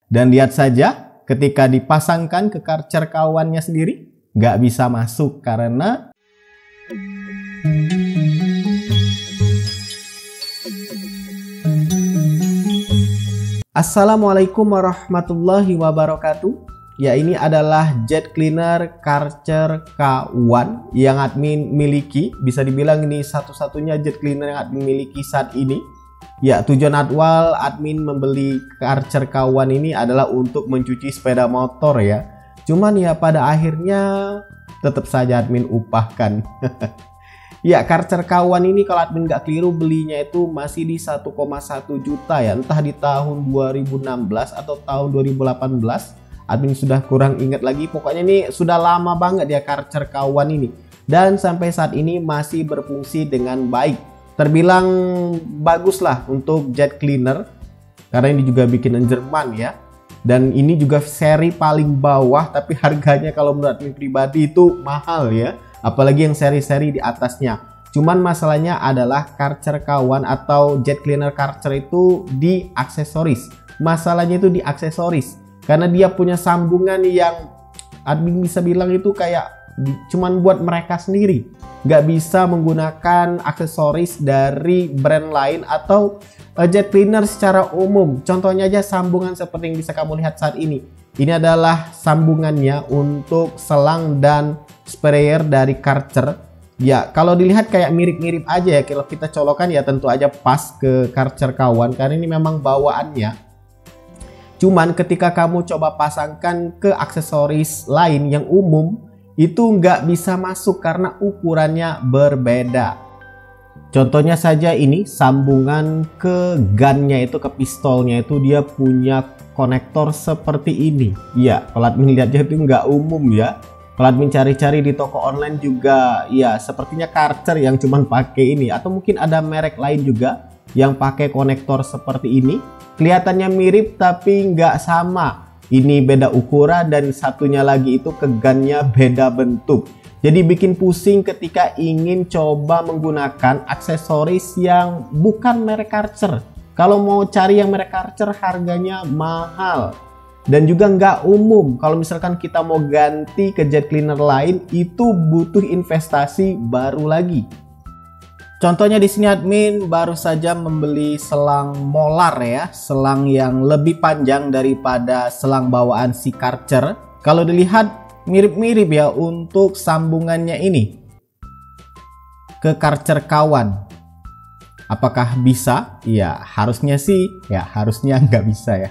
Dan lihat saja ketika dipasangkan ke karcer kawannya sendiri, nggak bisa masuk karena Assalamualaikum warahmatullahi wabarakatuh. Ya, ini adalah jet cleaner karcer kawan yang admin miliki. Bisa dibilang ini satu-satunya jet cleaner yang admin miliki saat ini. Ya, tujuan awal admin membeli karcer kawan ini adalah untuk mencuci sepeda motor ya. Cuman ya pada akhirnya tetap saja admin upahkan. Ya, karcer kawan ini kalau admin nggak keliru belinya itu masih di 1,1 juta ya. Entah di tahun 2016 atau tahun 2018. Admin sudah kurang ingat lagi. Pokoknya ini sudah lama banget ya karcer kawan ini. Dan sampai saat ini masih berfungsi dengan baik. Terbilang bagus lah untuk jet cleaner. Karena ini juga bikinan Jerman ya. Dan ini juga seri paling bawah. Tapi harganya kalau menurut admin pribadi itu mahal ya. Apalagi yang seri-seri di atasnya. Cuman masalahnya adalah karcer kawan atau jet cleaner karcer itu di aksesoris. Masalahnya itu di aksesoris. Karena dia punya sambungan yang admin bisa bilang itu kayak cuman buat mereka sendiri. Nggak bisa menggunakan aksesoris dari brand lain atau jet cleaner secara umum. Contohnya aja sambungan seperti yang bisa kamu lihat saat ini. Ini adalah sambungannya untuk selang dan sprayer dari karcer. Ya, kalau dilihat kayak mirip-mirip aja ya. Kalau kita colokan ya tentu aja pas ke karcer kawan. Karena ini memang bawaannya. Cuman ketika kamu coba pasangkan ke aksesoris lain yang umum, itu nggak bisa masuk karena ukurannya berbeda. Contohnya saja ini sambungan ke gunnya itu, ke pistolnya itu dia punya konektor seperti ini. Ya, kalau admin lihatnya itu nggak umum ya. Kalau admin cari-cari di toko online juga, ya sepertinya karcer yang cuman pakai ini. Atau mungkin ada merek lain juga yang pakai konektor seperti ini. Kelihatannya mirip tapi nggak sama. Ini beda ukuran dan satunya lagi itu kegannya beda bentuk. Jadi bikin pusing ketika ingin coba menggunakan aksesoris yang bukan merek karcer. Kalau mau cari yang merek karcer harganya mahal. Dan juga nggak umum. Kalau misalkan kita mau ganti ke jet cleaner lain itu butuh investasi baru lagi. Contohnya di sini admin baru saja membeli selang molar ya, selang yang lebih panjang daripada selang bawaan si karcer. Kalau dilihat mirip-mirip ya untuk sambungannya ini ke karcer kawan. Apakah bisa? Ya harusnya sih, ya harusnya nggak bisa ya.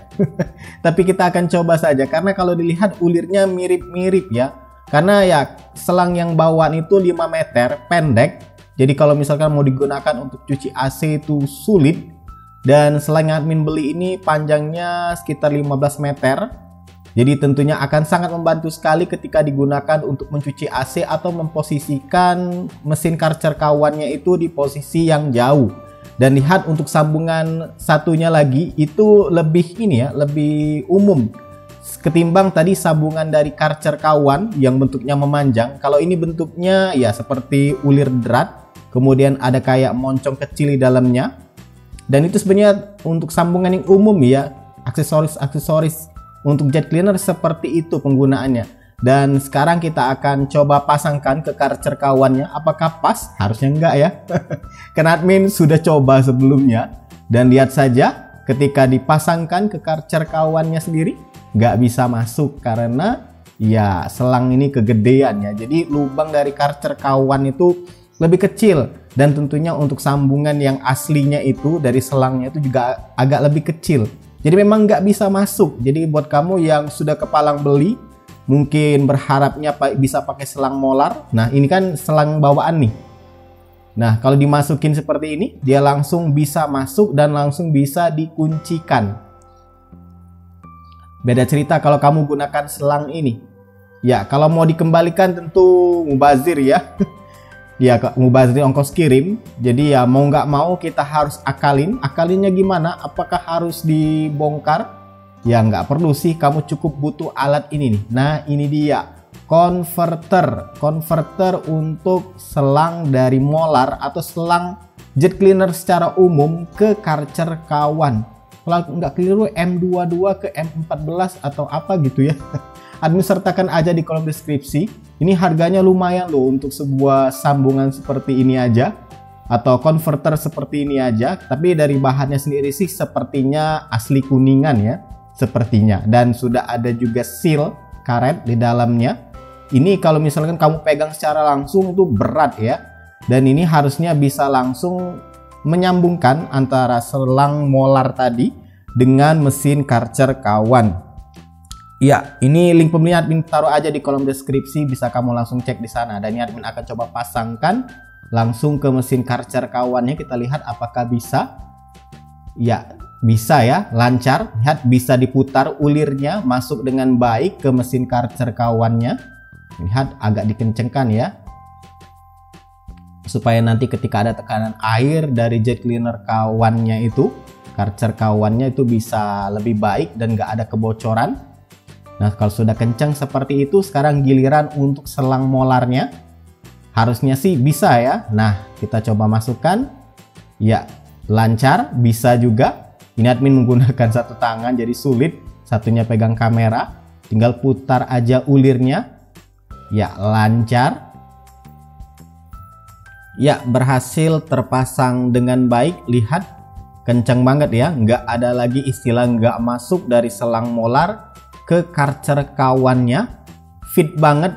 Tapi kita akan coba saja karena kalau dilihat ulirnya mirip-mirip ya. Karena ya selang yang bawaan itu 5 meter pendek. Jadi kalau misalkan mau digunakan untuk cuci AC itu sulit. Dan selang yang admin beli ini panjangnya sekitar 15 meter. Jadi tentunya akan sangat membantu sekali ketika digunakan untuk mencuci AC atau memposisikan mesin karcer kawannya itu di posisi yang jauh. Dan lihat untuk sambungan satunya lagi itu lebih ini ya, lebih umum ketimbang tadi sambungan dari karcer kawan yang bentuknya memanjang. Kalau ini bentuknya ya seperti ulir drat. Kemudian ada kayak moncong kecil di dalamnya. Dan itu sebenarnya untuk sambungan yang umum ya. Aksesoris untuk jet cleaner seperti itu penggunaannya. Dan sekarang kita akan coba pasangkan ke karcer kawannya. Apakah pas? Harusnya enggak ya. Karena admin sudah coba sebelumnya. Dan lihat saja ketika dipasangkan ke karcer kawannya sendiri. Nggak bisa masuk karena ya selang ini kegedean ya. Jadi lubang dari karcer kawan itu lebih kecil dan tentunya untuk sambungan yang aslinya itu dari selangnya itu juga agak lebih kecil. Jadi memang nggak bisa masuk. Jadi buat kamu yang sudah kepalang beli mungkin berharapnya bisa pakai selang molar. Nah ini kan selang bawaan nih. Nah kalau dimasukin seperti ini dia langsung bisa masuk dan langsung bisa dikuncikan. Beda cerita kalau kamu gunakan selang ini. Ya kalau mau dikembalikan tentu mubazir ya. Ya mubazir ongkos kirim. Jadi ya mau nggak mau kita harus akalinnya gimana, apakah harus dibongkar? Ya nggak perlu sih, kamu cukup butuh alat ini nih. Nah ini dia converter untuk selang dari molar atau selang jet cleaner secara umum ke karcer kawan. kalau nggak keliru M22 ke M14 atau apa gitu ya. Admin sertakan aja di kolom deskripsi. Ini harganya lumayan loh untuk sebuah sambungan seperti ini aja, atau konverter seperti ini aja. Tapi dari bahannya sendiri sih sepertinya asli kuningan ya, sepertinya. Dan sudah ada juga seal karet di dalamnya. Ini kalau misalkan kamu pegang secara langsung itu berat ya. Dan ini harusnya bisa langsung menyambungkan antara selang molar tadi dengan mesin Karcher K1. Ya, ini link pembelian admin taruh aja di kolom deskripsi, bisa kamu langsung cek di sana. Dan ini admin akan coba pasangkan langsung ke mesin Karcher K1-nya. Kita lihat apakah bisa. Ya, bisa ya, lancar. Lihat, bisa diputar ulirnya, masuk dengan baik ke mesin Karcher K1-nya. Lihat, agak dikencengkan ya, supaya nanti ketika ada tekanan air dari jet cleaner K1-nya itu, Karcher K1-nya itu bisa lebih baik dan nggak ada kebocoran. Nah, kalau sudah kencang seperti itu, sekarang giliran untuk selang molarnya. Harusnya sih bisa ya. Nah, kita coba masukkan. Ya, lancar, bisa juga. Ini admin menggunakan satu tangan jadi sulit, satunya pegang kamera. Tinggal putar aja ulirnya. Ya, lancar. Ya, berhasil terpasang dengan baik. Lihat, kencang banget ya. Nggak ada lagi istilah nggak masuk dari selang molar ke Karcher K1-nya. Fit banget.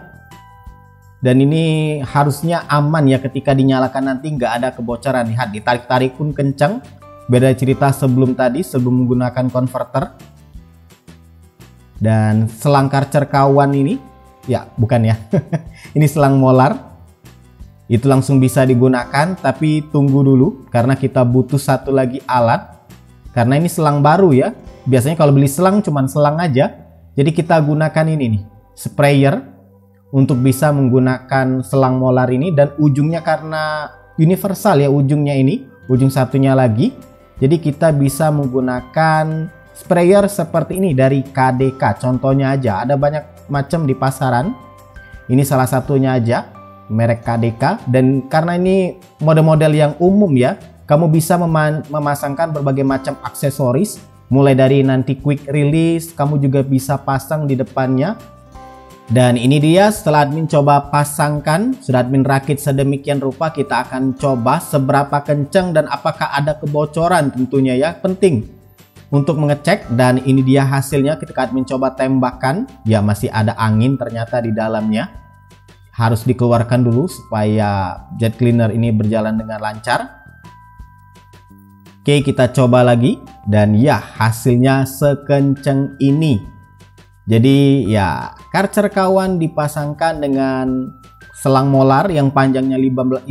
Dan ini harusnya aman ya ketika dinyalakan nanti, nggak ada kebocoran. Lihat, ditarik-tarik pun kencang. Beda cerita sebelum tadi, sebelum menggunakan konverter. Dan selang Karcher K1 ini, ya bukan ya. Ini selang molar. Itu langsung bisa digunakan, tapi tunggu dulu karena kita butuh satu lagi alat. Karena ini selang baru ya. Biasanya kalau beli selang cuman selang aja. Jadi kita gunakan ini nih, sprayer untuk bisa menggunakan selang molar ini. Dan ujungnya karena universal ya, ujungnya ini, ujung satunya lagi. Jadi kita bisa menggunakan sprayer seperti ini dari KDK. Contohnya aja, ada banyak macam di pasaran. Ini salah satunya aja, merek KDK. Dan karena ini model-model yang umum ya, kamu bisa memasangkan berbagai macam aksesoris, mulai dari nanti quick release, kamu juga bisa pasang di depannya. Dan ini dia setelah admin coba pasangkan, sudah admin rakit sedemikian rupa. Kita akan coba seberapa kencang dan apakah ada kebocoran tentunya ya, penting untuk mengecek. Dan ini dia hasilnya ketika admin coba tembakan, ya masih ada angin ternyata di dalamnya. Harus dikeluarkan dulu supaya jet cleaner ini berjalan dengan lancar. Oke, kita coba lagi. Dan ya, hasilnya sekencang ini. Jadi ya, Karcher K1 dipasangkan dengan selang molar yang panjangnya 15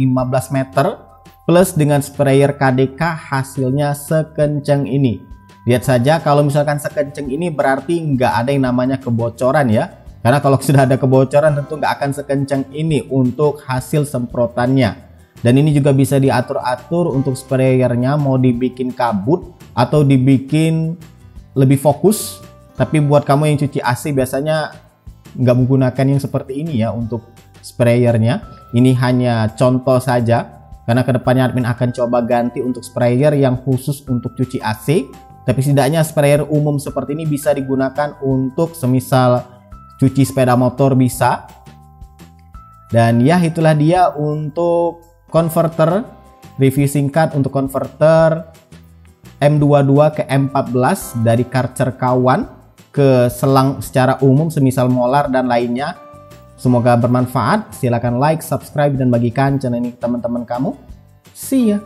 meter. Plus dengan sprayer KDK, hasilnya sekencang ini. Lihat saja, kalau misalkan sekencang ini berarti nggak ada yang namanya kebocoran ya. Karena kalau sudah ada kebocoran tentu nggak akan sekencang ini untuk hasil semprotannya. Dan ini juga bisa diatur-atur untuk sprayernya, mau dibikin kabut atau dibikin lebih fokus. Tapi buat kamu yang cuci AC biasanya nggak menggunakan yang seperti ini ya untuk sprayernya. Ini hanya contoh saja. Karena kedepannya admin akan coba ganti untuk sprayer yang khusus untuk cuci AC. Tapi setidaknya sprayer umum seperti ini bisa digunakan untuk semisal cuci sepeda motor bisa. Dan ya, itulah dia untuk konverter, review singkat untuk konverter M22 ke M14 dari Karcher K1 ke selang secara umum semisal molar dan lainnya. Semoga bermanfaat. Silahkan like, subscribe, dan bagikan channel ini ke teman-teman kamu. See ya.